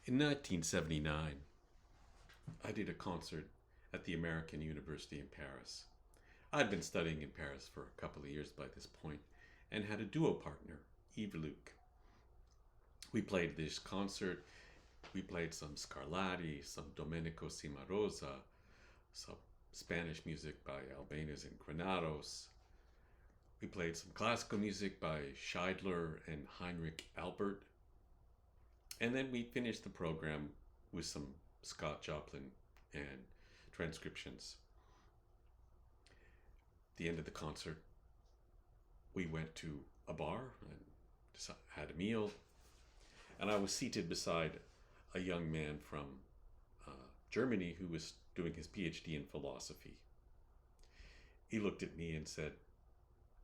In 1979, I did a concert at the American University in Paris. I'd been studying in Paris for a couple of years by this point and had a duo partner, Yves Luc. We played this concert. We played some Scarlatti, some Domenico Cimarosa, some Spanish music by Albanese and Granados. We played some classical music by Scheidler and Heinrich Albert. And then we finished the program with some Scott Joplin and transcriptions. At the end of the concert, we went to a bar and had a meal, and I was seated beside a young man from uh, Germany who was doing his PhD in philosophy. He looked at me and said,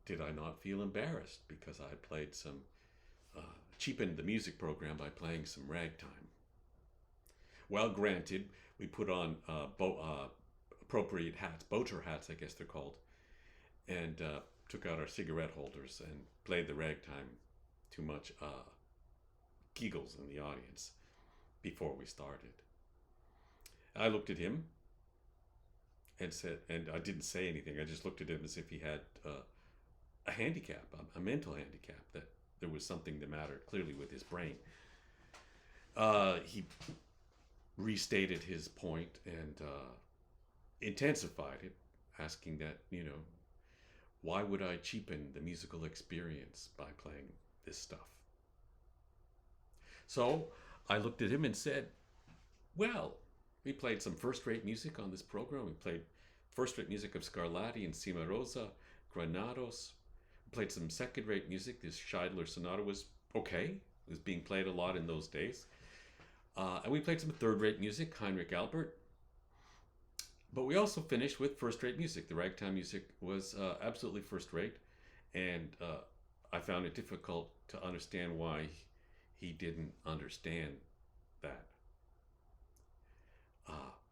"Did I not feel embarrassed because I played some, cheapened the music program by playing some ragtime?" Well, granted, we put on appropriate hats, boater hats, I guess they're called, and took out our cigarette holders and played the ragtime to much giggles in the audience before we started. I looked at him and said, and I didn't say anything. I just looked at him as if he had a handicap, a mental handicap, that there was something the matter clearly with his brain. He restated his point and intensified it, asking that, why would I cheapen the musical experience by playing this stuff? So I looked at him and said, well, we played some first-rate music on this program. We played first-rate music of Scarlatti and Cimarosa, Granados. We played some second-rate music. This Scheidler sonata was okay. It was being played a lot in those days. And we played some third-rate music, Heinrich Albert. But we also finished with first-rate music. The ragtime music was absolutely first-rate. And I found it difficult to understand why he didn't understand that.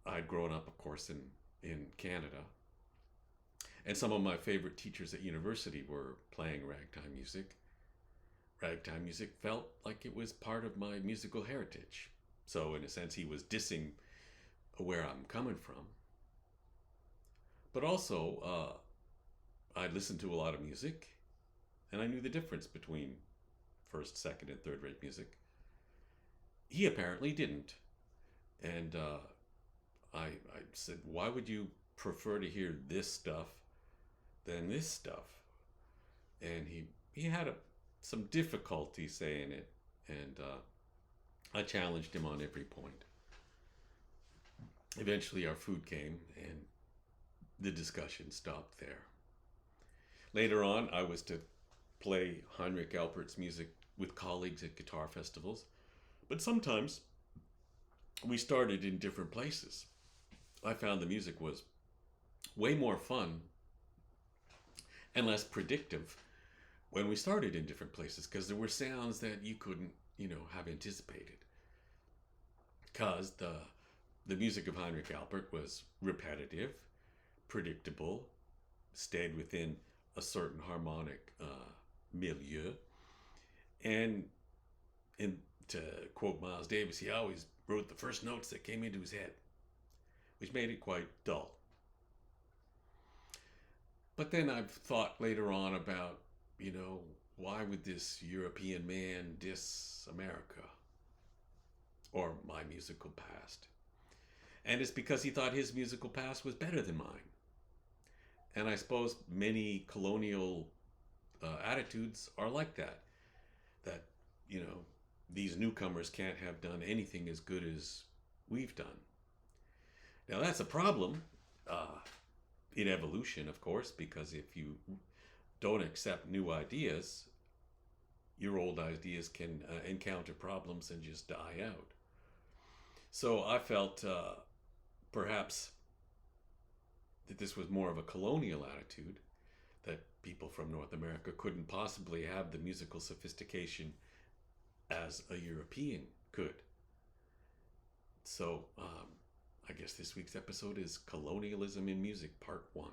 I'd grown up, of course, in Canada. And some of my favorite teachers at university were playing ragtime music. Ragtime music felt like it was part of my musical heritage. So in a sense, he was dissing where I'm coming from. But also, I listened to a lot of music, and I knew the difference between first, second, and third-rate music. He apparently didn't. And I said, why would you prefer to hear this stuff than this stuff? And he had some difficulty saying it, and I challenged him on every point. Eventually our food came, and the discussion stopped there. Later on, I was to play Heinrich Albert's music with colleagues at guitar festivals, but sometimes we started in different places. I found the music was way more fun and less predictive when we started in different places, because there were sounds that you couldn't, have anticipated. Because the music of Heinrich Albert was repetitive, predictable, stayed within a certain harmonic milieu, and to quote Miles Davis, he always wrote the first notes that came into his head, which made it quite dull. But then I've thought later on about, why would this European man diss America or my musical past? And it's because he thought his musical past was better than mine. And I suppose many colonial attitudes are like that. That, these newcomers can't have done anything as good as we've done. Now that's a problem in evolution, of course, because if you don't accept new ideas, your old ideas can encounter problems and just die out. So I felt perhaps that this was more of a colonial attitude, that people from North America couldn't possibly have the musical sophistication as a European could. So I guess this week's episode is Colonialism in Music, Part 1.